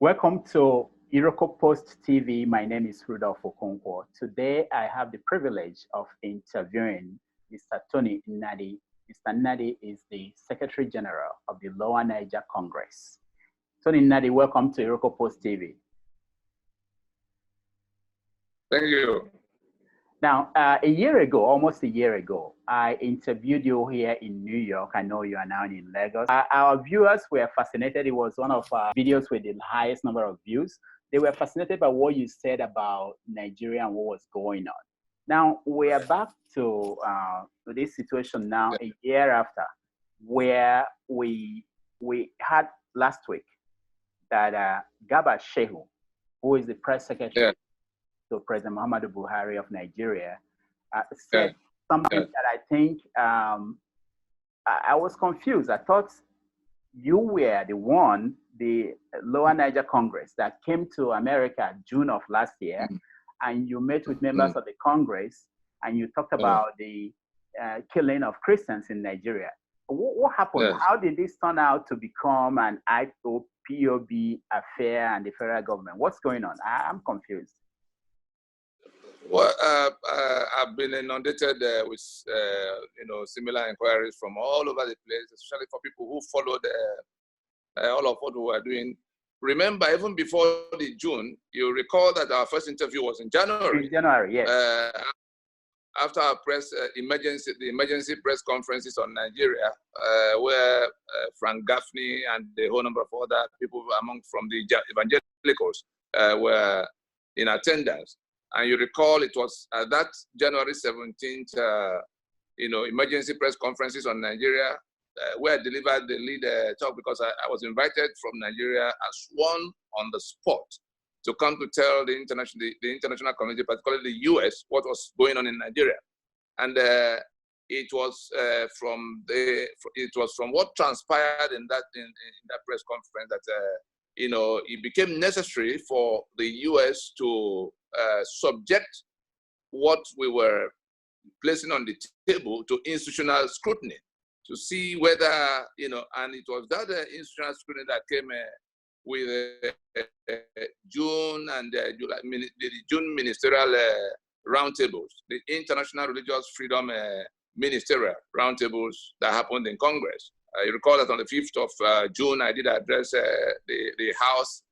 Welcome to Irokopost TV. My name is Rudolf Okonkwo. Today, I have the privilege of interviewing Mr. Tony Nnadi. Mr. Nnadi is the Secretary General of the Lower Niger Congress. Tony Nnadi, welcome to Irokopost TV. Thank you. Now, almost a year ago, I interviewed you here in New York. I know you are now in Lagos. Our viewers were fascinated. It was one of our videos with the highest number of views. They were fascinated by what you said about Nigeria and what was going on. Now, we are back to this situation now, a year after, where we had last week that Garba Shehu, who is the press secretary, to President Muhammadu Buhari of Nigeria, said something that I think I was confused. I thought you were the Lower Niger Congress that came to America June of last year, and you met with members of the Congress, and you talked about the killing of Christians in Nigeria. What happened? How did this turn out to become an IPOB affair and the federal government? What's going on? I'm confused. Well, I've been inundated with similar inquiries from all over the place, especially for people who followed all of what we were doing. Remember, even before the June, you recall that our first interview was in January. In January, yes. After our the emergency press conferences on Nigeria, where Frank Gaffney and a whole number of other people from the evangelicals were in attendance. And you recall it was at that January 17th, emergency press conferences on Nigeria, where I delivered the lead talk because I was invited from Nigeria and sworn on the spot to come to tell the international community, particularly the US, what was going on in Nigeria. And it was from what transpired in that press conference that it became necessary for the US to subject what we were placing on the table to institutional scrutiny to see whether, and it was that institutional scrutiny that came with June and July, the June ministerial roundtables, the International Religious Freedom ministerial roundtables that happened in Congress. You recall that on the 5th of June, I did address the House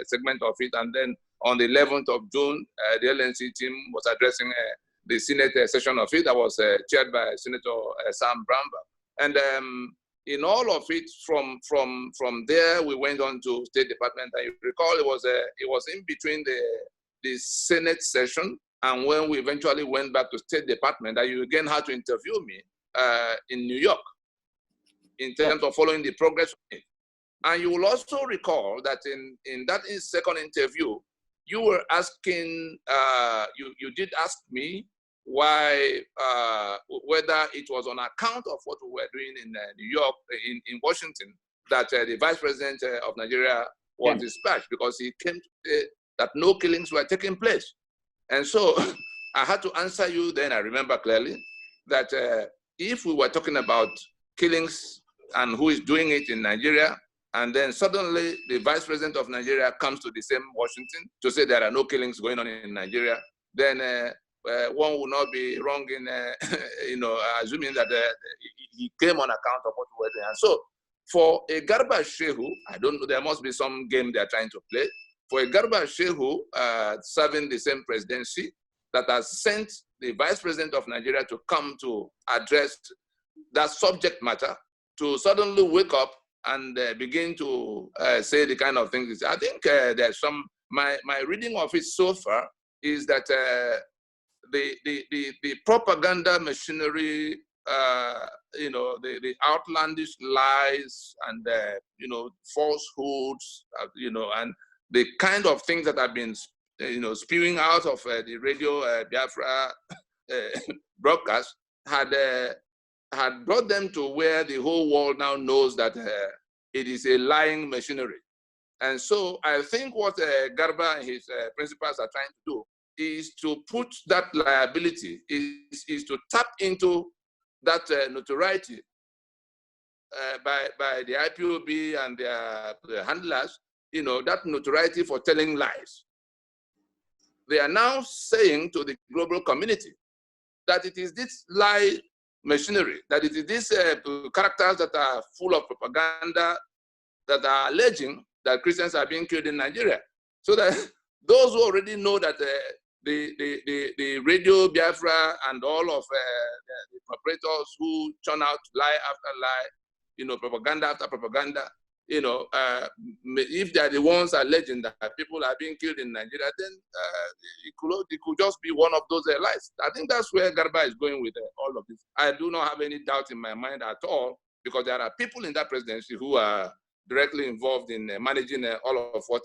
segment of it, and then on the 11th of June, the LNC team was addressing the Senate session of it that was chaired by Senator Sam Bramba. And in all of it, from there, we went on to State Department. And you recall it was in between the Senate session and when we eventually went back to State Department that you again had to interview me in New York in terms of following the progress of it. And you will also recall that in that second interview, you were asking, you did ask me why, whether it was on account of what we were doing in New York, in Washington, that the Vice President of Nigeria was dispatched, because he came to say that no killings were taking place. And so I had to answer you then, I remember clearly, that if we were talking about killings and who is doing it in Nigeria, and then suddenly the Vice President of Nigeria comes to the same Washington to say there are no killings going on in Nigeria, then one will not be wrong in assuming that he came on account of what we were doing. And so for a Garba Shehu, I don't know, there must be some game they're trying to play. For a Garba Shehu serving the same presidency that has sent the Vice President of Nigeria to come to address that subject matter, to suddenly wake up and begin to say the kind of things. I think there's some, my reading of it so far is that the propaganda machinery, the outlandish lies and, falsehoods, and the kind of things that have been, spewing out of the Radio Biafra broadcast had brought them to where the whole world now knows that it is a lying machinery. And so I think what Garba and his principals are trying to do is to put that liability, is to tap into that notoriety by the IPOB and their handlers, that notoriety for telling lies. They are now saying to the global community that it is this lie machinery, that it is these characters that are full of propaganda that are alleging that Christians are being killed in Nigeria. So that those who already know that the Radio Biafra and all of the operators who churn out lie after lie, propaganda after propaganda, if they are the ones alleging that people are being killed in Nigeria, then it could just be one of those lies. I think that's where Garba is going with all of this. I do not have any doubt in my mind at all, because there are people in that presidency who are directly involved in managing all of what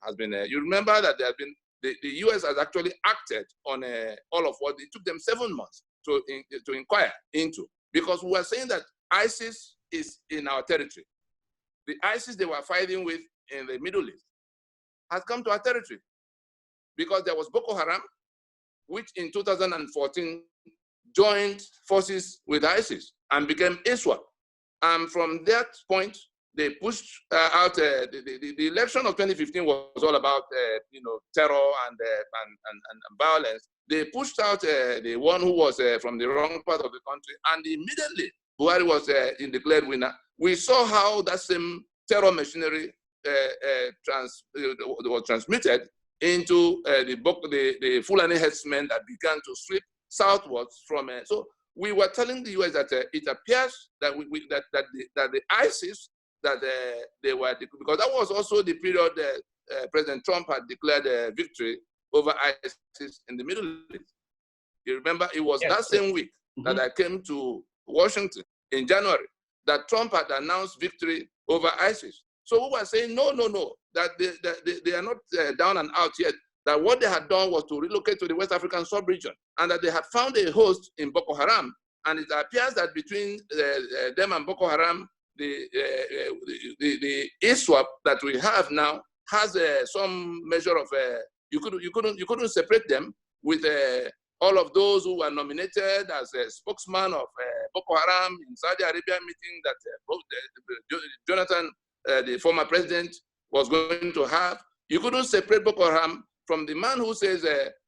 has been. You remember that there have been, the US has actually acted on all of what it took them 7 months to inquire into, because we were saying that ISIS is in our territory. The ISIS they were fighting with in the Middle East has come to our territory, because there was Boko Haram, which in 2014 joined forces with ISIS and became ISWAP. And from that point, they pushed out the election of 2015 was all about terror and violence. They pushed out the one who was from the wrong part of the country, and immediately Buhari was declared winner. We saw how that same terror machinery was transmitted into the Fulani herdsmen that began to sweep southwards from. So we were telling the US that it appears that that the ISIS that they were, because that was also the period President Trump had declared victory over ISIS in the Middle East. You remember, it was that same week that I came to Washington in January that Trump had announced victory over ISIS. So we were saying, no, that they are not down and out yet, that what they had done was to relocate to the West African sub-region, and that they had found a host in Boko Haram. And it appears that between them and Boko Haram, the ISWAP that we have now has some measure of you couldn't separate them with all of those who were nominated as a spokesman of Boko Haram in Saudi Arabia meeting that Jonathan, the former president, was going to have. You couldn't separate Boko Haram from the man who says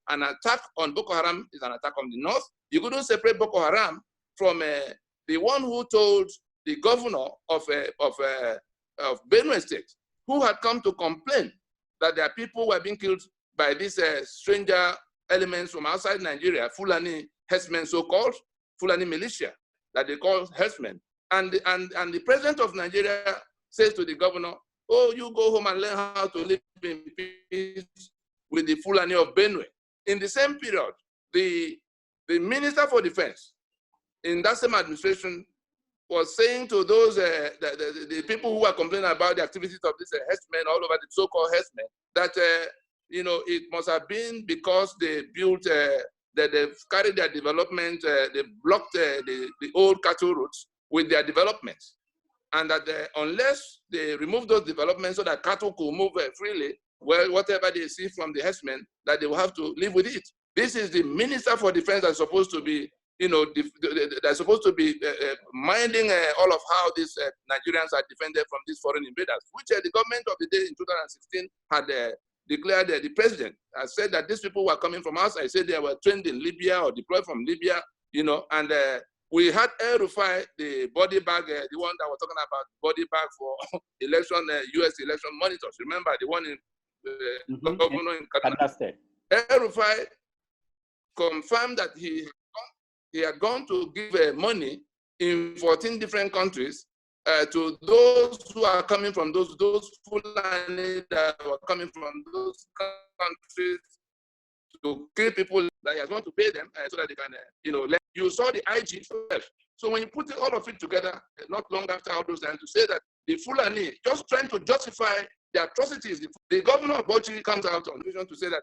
an attack on Boko Haram is an attack on the north. You couldn't separate Boko Haram from the one who told the governor of Benue State, who had come to complain that their people were being killed by these stranger elements from outside Nigeria, Fulani herdsmen, so-called Fulani militia, that they call herdsmen. And the president of Nigeria says to the governor, oh, you go home and learn how to live in peace with the Fulani of Benue. In the same period, the Minister for Defense in that same administration was saying to those, the people who are complaining about the activities of these herdsmen all over the so-called herdsmen, that it must have been because they built, that they've carried their development, they blocked the old cattle routes with their developments. And that unless they remove those developments so that cattle could move freely, well, whatever they see from the herdsmen, that they will have to live with it. This is the Minister for Defense that's supposed to be, they're supposed to be minding all of how these Nigerians are defended from these foreign invaders, which the government of the day in 2016 had declared. The president has said that these people were coming from outside. He said they were trained in Libya or deployed from Libya, and we had Rufai, the body bag, the one that was talking about body bag for election, U.S. election monitors. Remember the one in governor in Kaduna. Rufai confirmed that he had gone to give money in 14 different countries to those who are coming from those Fulani that were coming from those countries to kill people, that he has gone to pay them so that they can, you saw the IG first. So when you put all of it together, not long after all those times, to say that the Fulani just trying to justify the atrocities, the governor of Bauchi comes out on vision to say that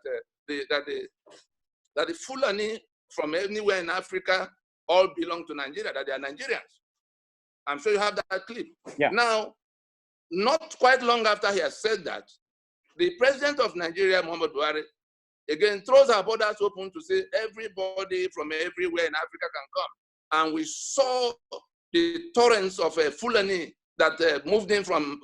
the Fulani from anywhere in Africa all belong to Nigeria, that they are Nigerians. I'm sure you have that clip. Yeah. Now, not quite long after he has said that, the president of Nigeria, Muhammadu Buhari, again throws our borders open to say everybody from everywhere in Africa can come. And we saw the torrents of Fulani that moved in from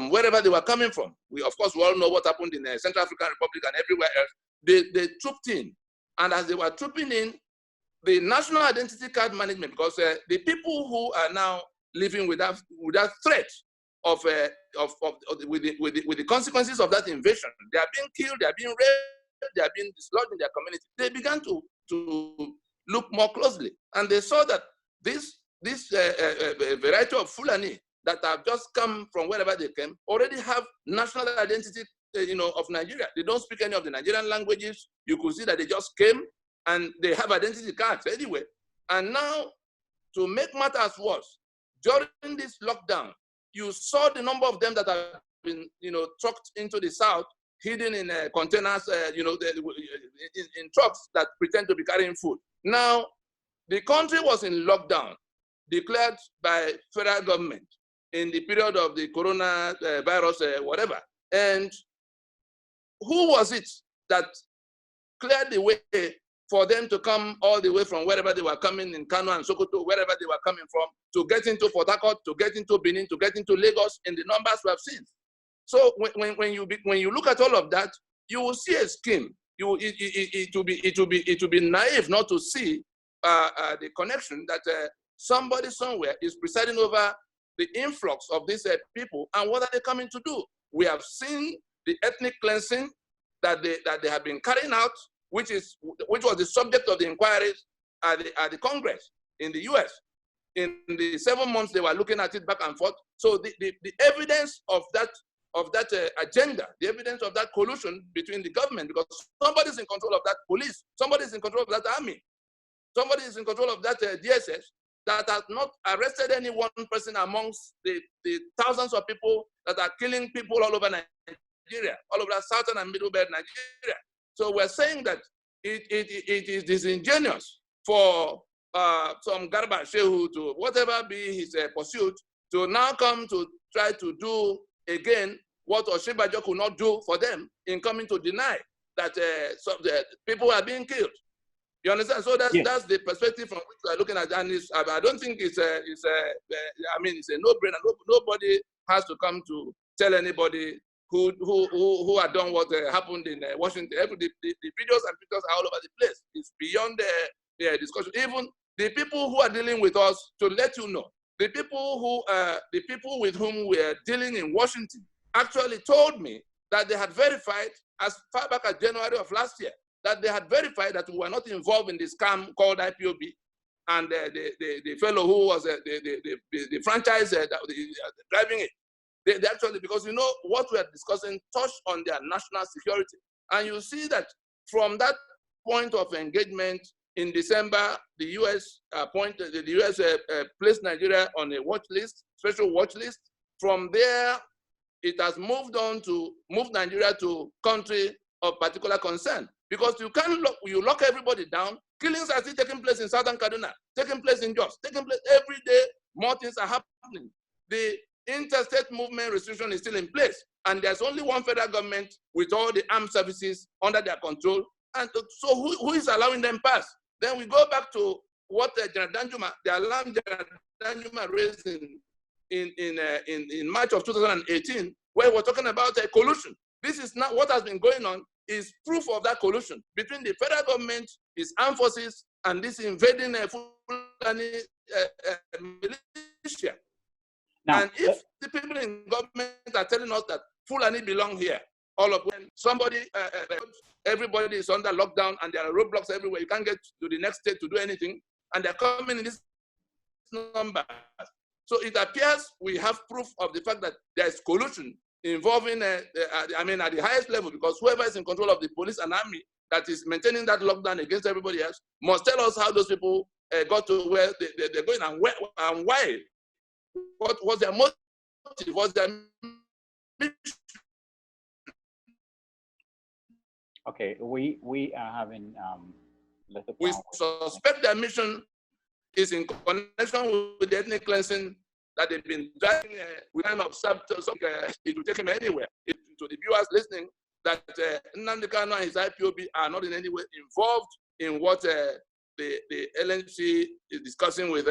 wherever they were coming from. We, of course, we all know what happened in the Central African Republic and everywhere else. They trooped in. And as they were trooping in, the national identity card management, because the people who are now living with that threat of with the consequences of that invasion, they are being killed, they are being raped, they are being dislodged in their community. They began to look more closely, and they saw that this variety of Fulani that have just come from wherever they came already have national identity, of Nigeria. They don't speak any of the Nigerian languages. You could see that they just came and they have identity cards anyway. And now, to make matters worse, during this lockdown, you saw the number of them that have been, trucked into the south, hidden in containers, in trucks that pretend to be carrying food. Now, the country was in lockdown, declared by federal government in the period of the coronavirus, whatever. And who was it that cleared the way for them to come all the way from wherever they were coming in Kano and Sokoto, wherever they were coming from, to get into Port Harcourt, to get into Benin, to get into Lagos in the numbers we have seen? So when you look at all of that, you will see a scheme. It will be naive not to see the connection that somebody somewhere is presiding over the influx of these people, and what are they coming to do? We have seen the ethnic cleansing that they have been carrying out, which was the subject of the inquiries at the Congress in the US. In the 7 months they were looking at it back and forth. So the evidence of that agenda, the evidence of that collusion between the government, because somebody's in control of that police, somebody's in control of that army, somebody is in control of that DSS, that has not arrested any one person amongst the thousands of people that are killing people all over Nigeria, all over southern and middle belt Nigeria. So we're saying that it is disingenuous for some Garba Shehu, to whatever be his pursuit, to now come to try to do again what Oshibajo could not do for them in coming to deny that some the people are being killed. You understand? So that's the perspective from which we are looking at, and I don't think it's a no-brainer. Nobody has to come to tell anybody who had done what happened in Washington. The videos and pictures are all over the place. It's beyond the discussion. Even the people who are dealing with us, to let you know, the people with whom we are dealing in Washington actually told me that they had verified as far back as January of last year, that they had verified that we were not involved in the scam called IPOB, and the fellow who was the franchise driving it. They actually, because what we are discussing touched on their national security. And you see that from that point of engagement in December, the US placed Nigeria on a watch list, special watch list. From there, it has moved on to move Nigeria to country of particular concern. Because you lock everybody down. Killings are still taking place in southern Kaduna, taking place in Jos, taking place every day. More things are happening. The interstate movement restriction is still in place, and there's only one federal government with all the armed services under their control. And so, who is allowing them pass? Then we go back to what General Danjuma, the alarm General Danjuma raised in March of 2018, where we're talking about a collusion. This is not what has been going on. Is proof of that collusion between the federal government, its armed forces, and this invading Fulani militia. Now, and if the people in government are telling us that Fulani belong here, all of them, everybody is under lockdown and there are roadblocks everywhere, you can't get to the next state to do anything, and they're coming in this number. So it appears we have proof of the fact that there is collusion involving, at the highest level, because whoever is in control of the police and army that is maintaining that lockdown against everybody else must tell us how those people got to where they're going and why. What was their motive? Was their mission? Okay, we are having we suspect their mission is in connection with the ethnic cleansing that they've been driving. We kind of it will take him anywhere. To the viewers listening, that Nnamdi Kanu and his IPOB are not in any way involved in what the LNC is discussing with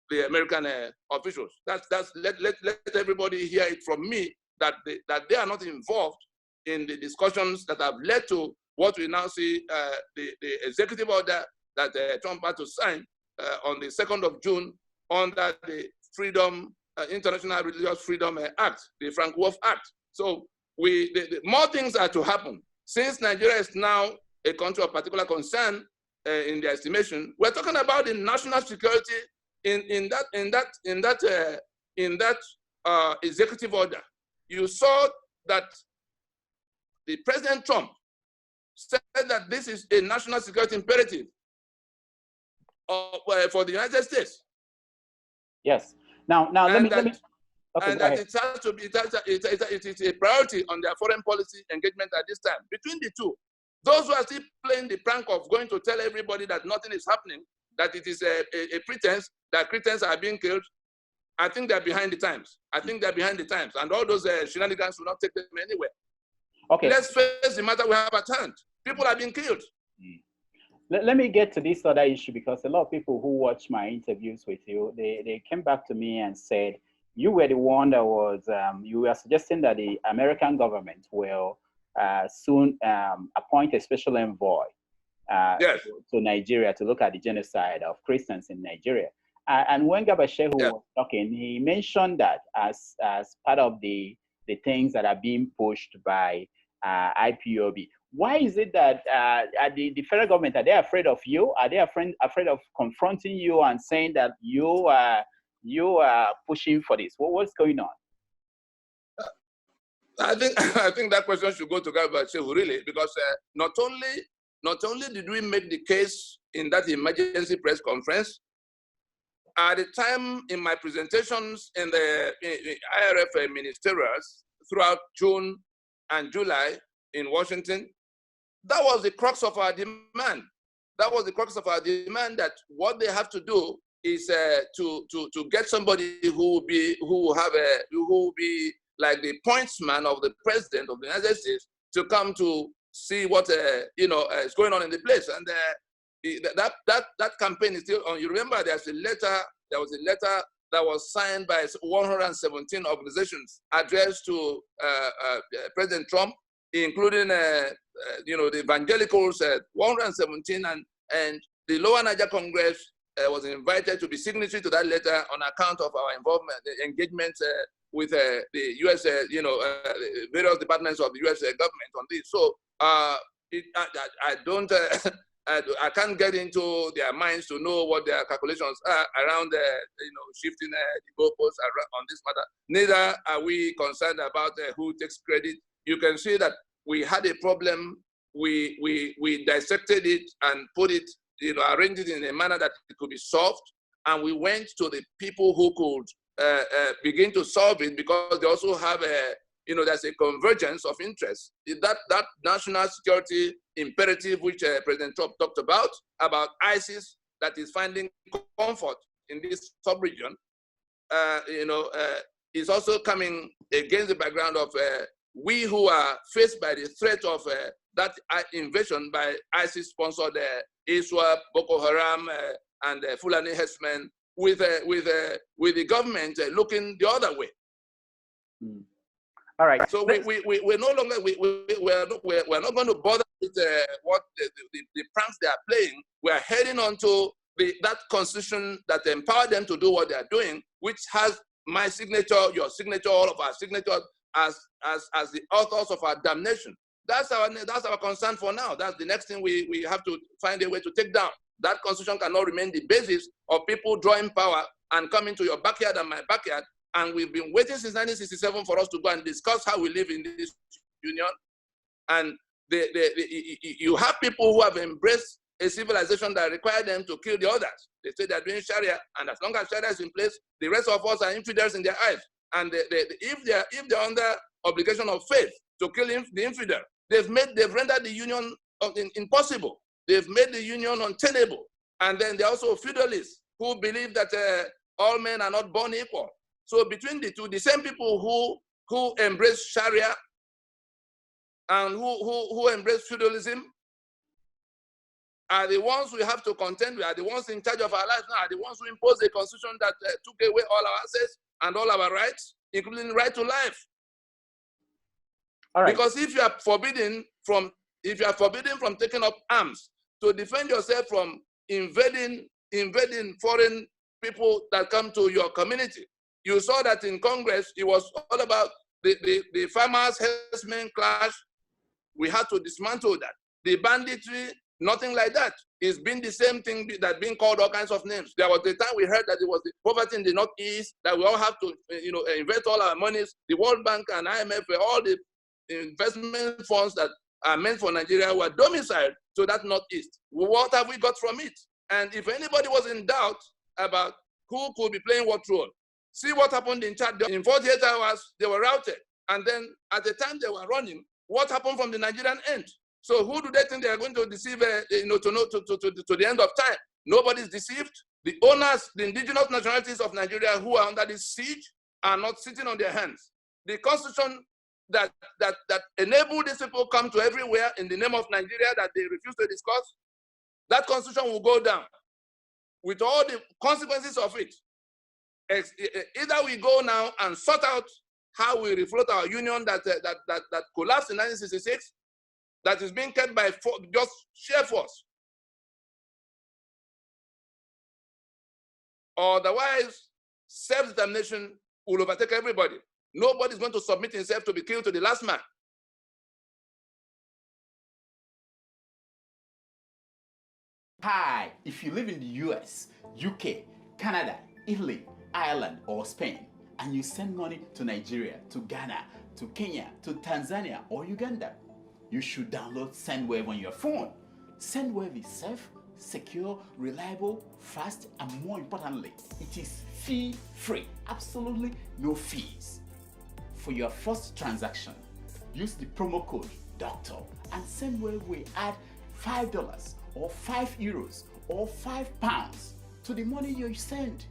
the American officials. Let everybody hear it from me that they are not involved in the discussions that have led to what we now see the executive order that Trump had to sign on the 2nd of June under the International Religious Freedom Act, the Frank Wolf Act. So more things are to happen. Since Nigeria is now a country of particular concern in the estimation, we're talking about the national security in that executive order. You saw that the President Trump said that this is a national security imperative for the United States. Yes. Now let me. Okay, and that it has to be, it is a priority on their foreign policy engagement at this time. Between the two, those who are still playing the prank of going to tell everybody that nothing is happening, that it is a pretense, that Christians are being killed, I think they're behind the times. And all those shenanigans will not take them anywhere. Okay. Let's face the matter we have at hand. People are being killed. Let me get to this other issue, because a lot of people who watch my interviews with you, they came back to me and said, you were the one that was, you were suggesting that the American government will soon appoint a special envoy yes. to Nigeria to look at the genocide of Christians in Nigeria. And when Garba Shehu was talking, he mentioned that as part of the things that are being pushed by IPOB. Why is it that the federal government, are they afraid of you? Are they afraid of confronting you and saying that you are pushing for this? What's going on? I think that question should go to Garba Shehu, really, because not only did we make the case in that emergency press conference, at the time in my presentations in the IRF ministerials throughout June and July in Washington, that was the crux of our demand. That what they have to do is to get somebody who will be like the pointsman of the president of the United States to come to see what is going on in the place. And that campaign is still on. You remember there was a letter that was signed by 117 organizations addressed to President Trump, including the evangelicals, 117, and the Lower Niger Congress was invited to be signatory to that letter on account of our involvement, engagement with the U.S., various departments of the U.S. government on this. So I can't get into their minds to know what their calculations are around, shifting the goalposts on this matter. Neither are we concerned about who takes credit. You can see that we had a problem. We dissected it and put it, arranged it in a manner that it could be solved. And we went to the people who could begin to solve it, because they also have there's a convergence of interests. That national security imperative, which President Trump talked about ISIS, that is finding comfort in this sub-region, is also coming against the background of we who are faced by the threat of that invasion by ISIS-sponsored ISWAP, Boko Haram, and Fulani herdsmen, with the government looking the other way. All right. So we're no longer we're not going to bother with what the pranks they are playing. We're heading on to that constitution that empowered them to do what they are doing, which has my signature, your signature, all of our signatures as the authors of our damnation. That's our concern for now. That's the next thing we have to find a way to take down. That constitution cannot remain the basis of people drawing power and coming to your backyard and my backyard. And we've been waiting since 1967 for us to go and discuss how we live in this union. And you have people who have embraced a civilization that requires them to kill the others. They say they're doing Sharia, and as long as Sharia is in place, the rest of us are infidels in their eyes. And if they're under obligation of faith to kill the infidel, they've rendered the union impossible. They've made the union untenable. And then they're also feudalists who believe that all men are not born equal. So between the two, the same people who embrace Sharia and who embrace feudalism are the ones we have to contend with, are the ones in charge of our lives now, are the ones who imposed a constitution that took away all our assets and all our rights, including right to life. All right. Because if you are forbidden from taking up arms to defend yourself from invading foreign people that come to your community, you saw that in Congress, it was all about the farmers, herdsmen clash. We had to dismantle that. The banditry, nothing like that. It's been the same thing that being called all kinds of names. There was the time we heard that it was the poverty in the Northeast, that we all have to, invest all our monies. The World Bank and IMF, all the investment funds that are meant for Nigeria were domiciled to that Northeast. What have we got from it? And if anybody was in doubt about who could be playing what role, see what happened in Chad. In 48 hours, they were routed. And then at the time they were running, what happened from the Nigerian end? So who do they think they are going to deceive, to the end of time? Nobody's deceived. The owners, the indigenous nationalities of Nigeria who are under this siege are not sitting on their hands. The constitution that enabled these people come to everywhere in the name of Nigeria that they refuse to discuss, that constitution will go down with all the consequences of it. Either we go now and sort out how we refloat our union that collapsed in 1966, that is being kept by just sheer force. Otherwise, self-determination will overtake everybody. Nobody's going to submit himself to be killed to the last man. Hi, if you live in the US, UK, Canada, Italy, Ireland, or Spain, and you send money to Nigeria, to Ghana, to Kenya, to Tanzania, or Uganda, you should download SendWave on your phone. SendWave is safe, secure, reliable, fast, and more importantly, it is fee-free. Absolutely no fees. For your first transaction, use the promo code DOCTOR and SendWave will add $5 or €5 or £5 to the money you send.